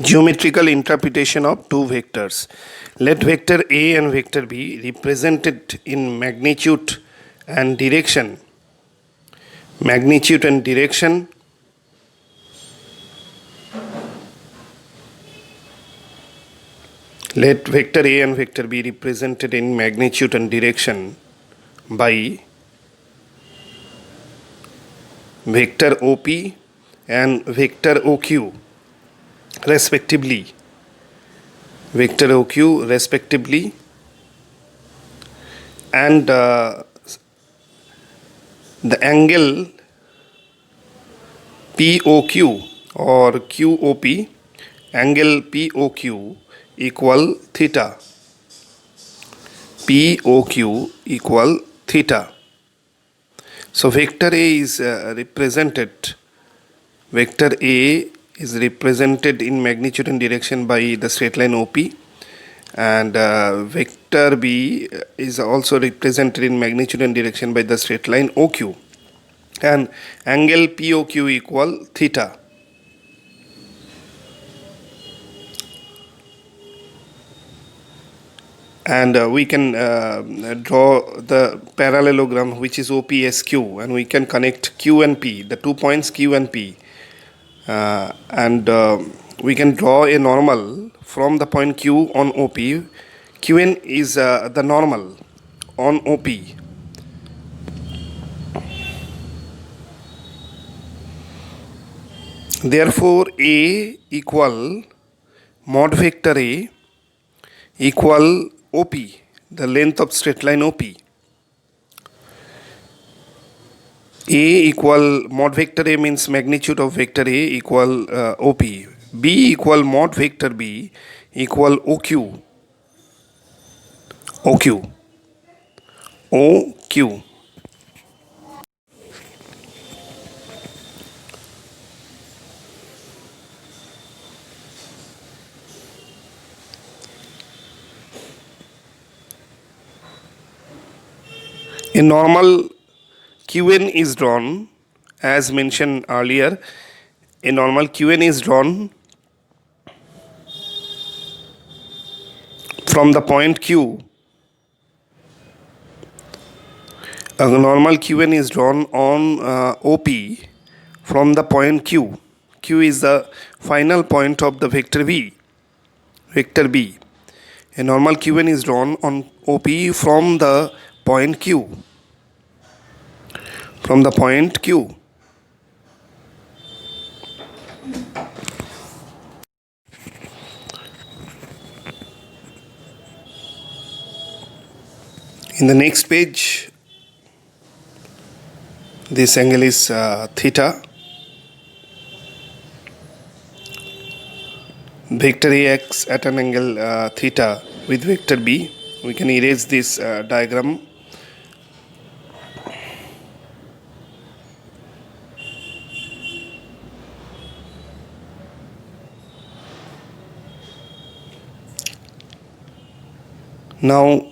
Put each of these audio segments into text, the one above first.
Geometrical interpretation of two vectors. Let vector A and vector B represented in magnitude and direction. Magnitude and direction. Let vector A and vector B represented in magnitude and direction by vector OP and vector OQ respectively. Vector OQ respectively, and the angle POQ or QOP, angle POQ equal theta. POQ equal theta. So vector A is represented in magnitude and direction by the straight line OP, and vector B is also represented in magnitude and direction by the straight line OQ, and angle POQ equal theta. And we can draw the parallelogram which is OPSQ, and we can connect Q and P, the 2 points Q and P, and we can draw a normal from the point Q on OP. Qn is the normal on OP. Therefore, A equal mod vector A equal OP, the length of straight line OP. A equal mod vector A means magnitude of vector A equal OP. B equal mod vector B equal OQ. OQ. OQ. A normal Qn is drawn as mentioned earlier. A normal Qn is drawn from the point Q. A normal Qn is drawn on OP from the point Q. Q is the final point of the vector B. Vector B. A normal Qn is drawn on OP from the point Q. From the point Q. In the next page, this angle is theta. Vector A acts at an angle theta with vector B. We can erase this diagram. Now,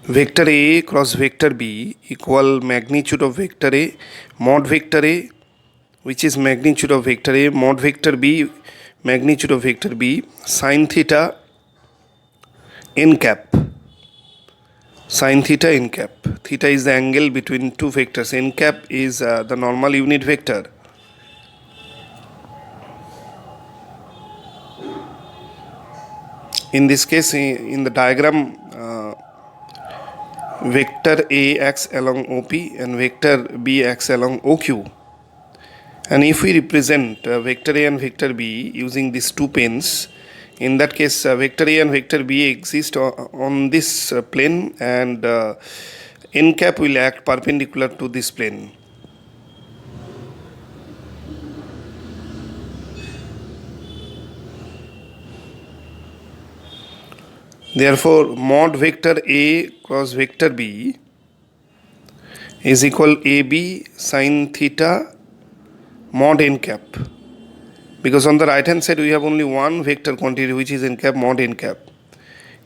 vector A cross vector B equal magnitude of vector A mod vector A, which is magnitude of vector A mod vector B, magnitude of vector B, sin theta n cap. Sin theta n cap. Theta is the angle between two vectors. N cap is the normal unit vector. In this case, in the diagram, vector A acts along OP and vector B acts along OQ. And if we represent vector A and vector B using these two planes, in that case vector A and vector B exist on this plane, and n cap will act perpendicular to this plane. Therefore, mod vector A cross vector B is equal AB sin theta mod n cap, because on the right hand side we have only one vector quantity which is n cap mod n cap.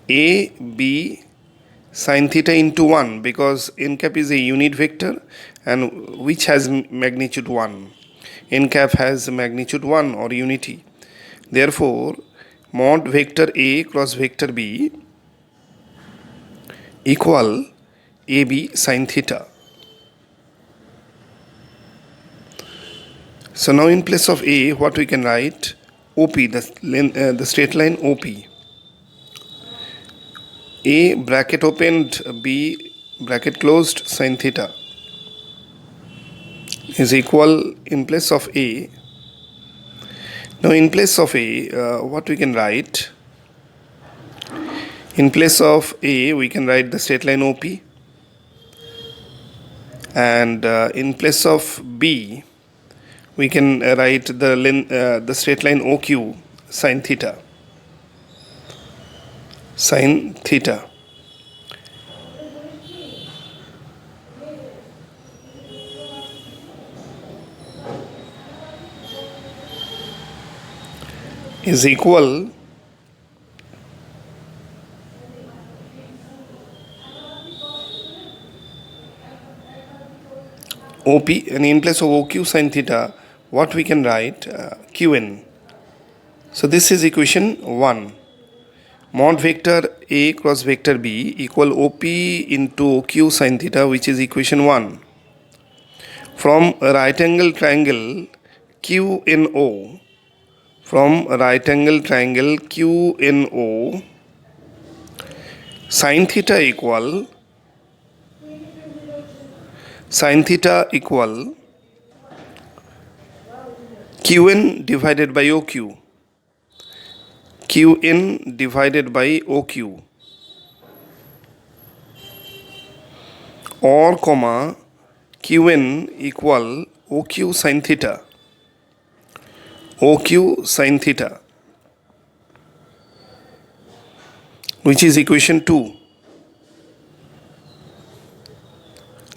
A B sin theta into 1, because n cap is a unit vector and which has magnitude 1. N cap has magnitude 1 or unity. Therefore, mod vector A cross vector B equal AB sin theta. So now in place of A, what we can write? OP, the straight line OP. A bracket opened, B bracket closed sin theta is equal in place of A. Now in place of A, what we can write? In place of A, we can write the straight line OP, and in place of B, we can write the straight line OQ sin theta. Sin theta. Is equal OP, and in place of OQ sin theta, what we can write? QN. So this is equation 1. Mod vector A cross vector B equal OP into OQ sin theta, which is equation 1. From a right angle triangle QNO, from a right angle triangle QNO, sin theta equal QN divided by OQ. QN divided by OQ, or comma QN equal OQ sin theta. OQ sin theta, which is equation 2.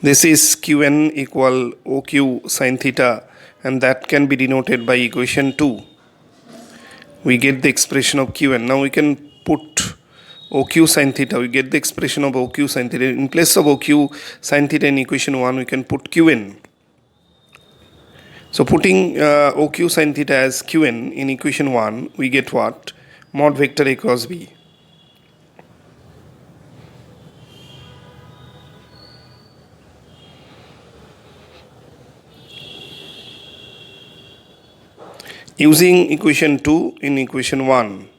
This is QN equal OQ sin theta, and that can be denoted by equation 2. We get the expression of QN. Now we can put OQ sin theta. We get the expression of OQ sin theta. In place of OQ sin theta in equation 1, we can put QN. So putting OQ sin theta as QN in equation 1, we get what? Mod vector A cross B. Using equation 2 in equation 1.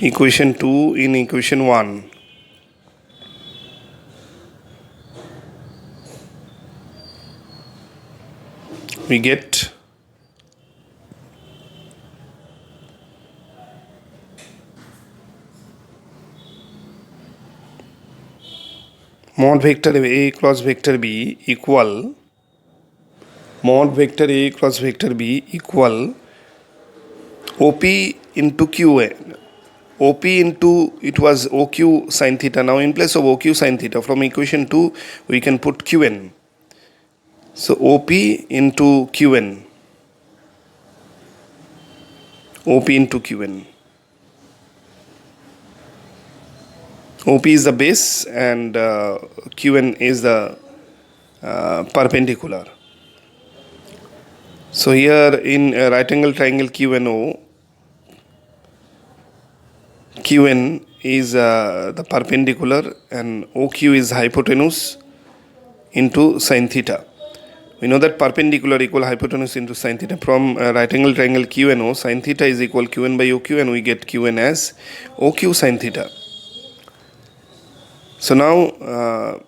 Equation 2 in equation 1. We get mod vector A cross vector B equal mod vector A cross vector B equal OP into QN. OP into, it was OQ sin theta. Now in place of OQ sin theta, from equation 2 we can put QN. So OP into QN. OP into QN. OP is the base and QN is the perpendicular. So here in a right angle triangle QNO, QN is the perpendicular and OQ is hypotenuse into sin theta. We know that perpendicular equal hypotenuse into sin theta. From right angle triangle QNO, sin theta is equal QN by OQ, and we get QN as OQ sin theta. So now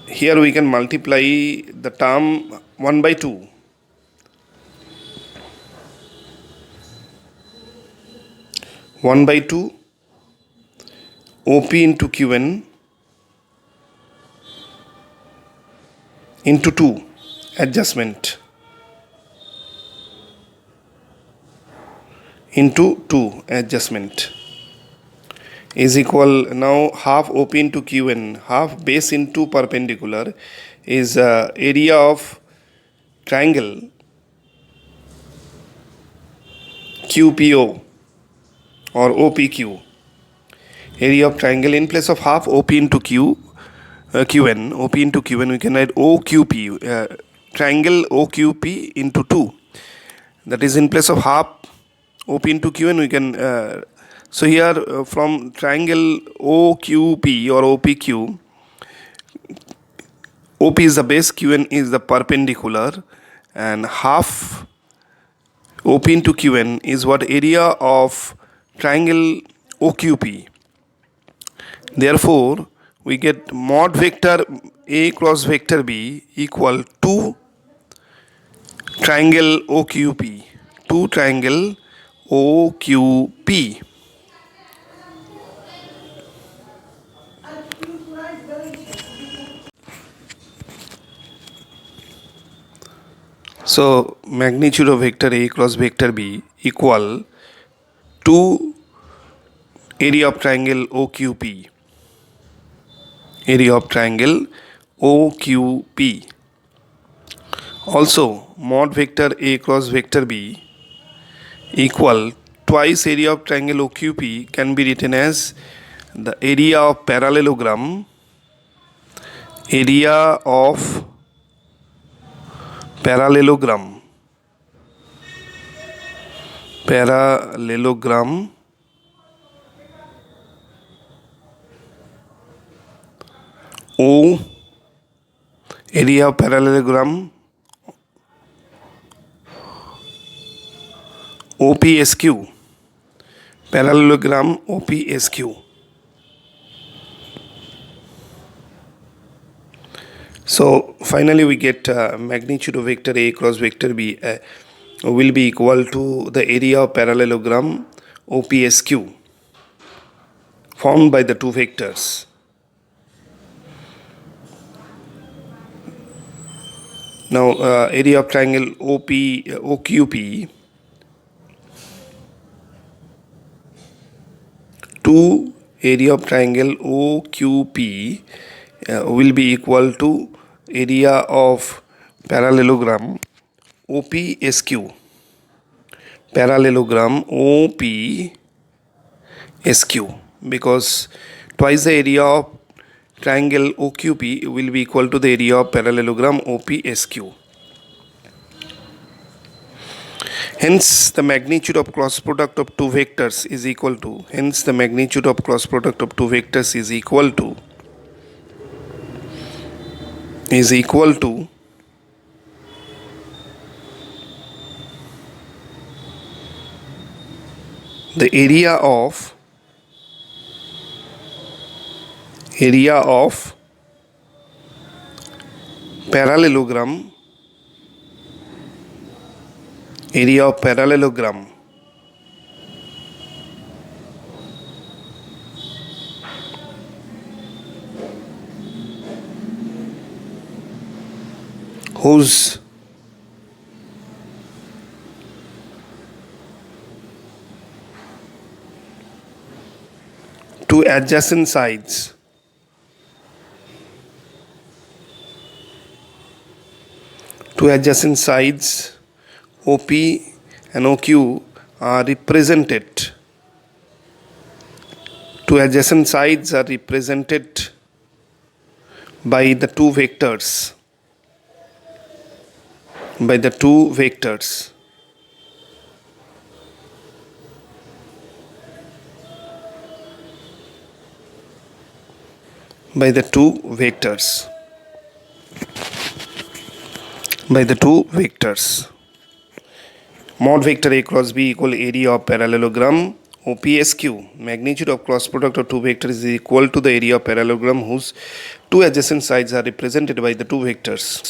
here we can multiply the term 1 by 2. One by 2 OP into QN into 2 adjustment into 2 adjustment is equal, now half OP into QN, half base into perpendicular, is area of triangle QPO or OPQ. Area of triangle, in place of half OP into QN, OP into QN, we can write OQP, triangle OQP into 2. that is in place of half OP into QN we can so here from triangle OQP or OPQ, OP is the base, QN is the perpendicular, and half OP into QN is what area of triangle OQP. Therefore, we get mod vector A cross vector B equal to triangle OQP, to triangle OQP. So magnitude of vector A cross vector B equal to area of triangle OQP. Area of triangle OQP. Also, mod vector A cross vector B equal twice area of triangle OQP can be written as the area of parallelogram. Area of parallelogram. Parallelogram O, area of parallelogram OPSQ, parallelogram OPSQ. So finally we get magnitude of vector A cross vector B will be equal to the area of parallelogram OPSQ formed by the two vectors. Now area of triangle OQP to area of triangle OQP will be equal to area of parallelogram OPSQ. Parallelogram OPSQ, because twice the area of triangle OQP will be equal to the area of parallelogram OPSQ. Hence the magnitude of cross product of two vectors is equal to, hence the magnitude of cross product of two vectors is equal to the area of parallelogram, area of parallelogram whose two adjacent sides OP and OQ are represented. Two adjacent sides are represented by the two vectors. By the two vectors. By the two vectors. Mod vector A cross B equal area of parallelogram OPSQ. Magnitude of cross product of two vectors is equal to the area of parallelogram whose two adjacent sides are represented by the two vectors.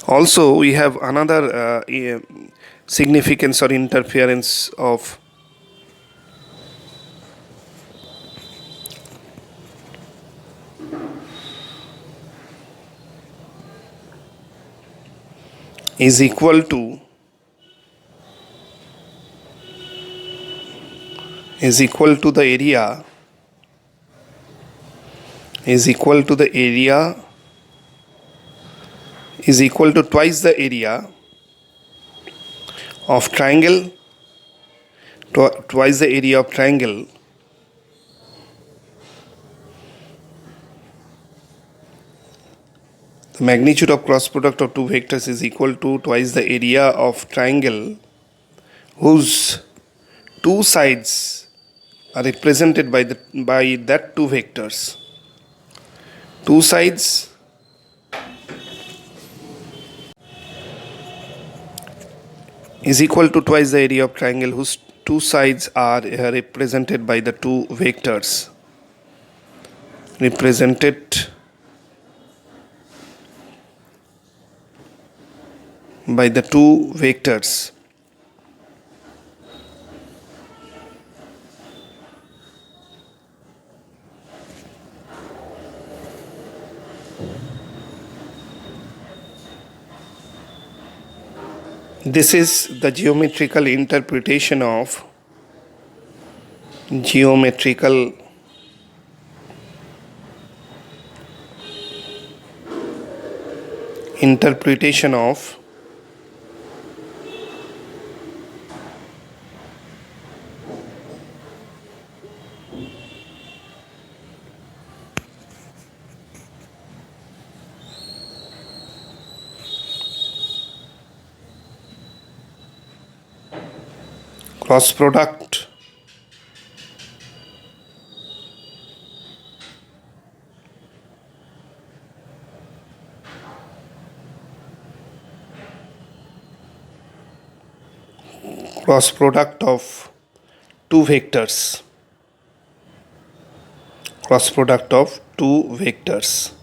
Also, we have another significance or interference of is equal to the area is equal to twice the area of triangle, twice the area of triangle The magnitude of cross product of two vectors is equal to twice the area of triangle whose two sides are represented by that two vectors. Two sides is equal to twice the area of triangle whose two sides are represented by the two vectors. Represented by the two vectors. This is the geometrical interpretation of cross product of two vectors. Cross product of two vectors.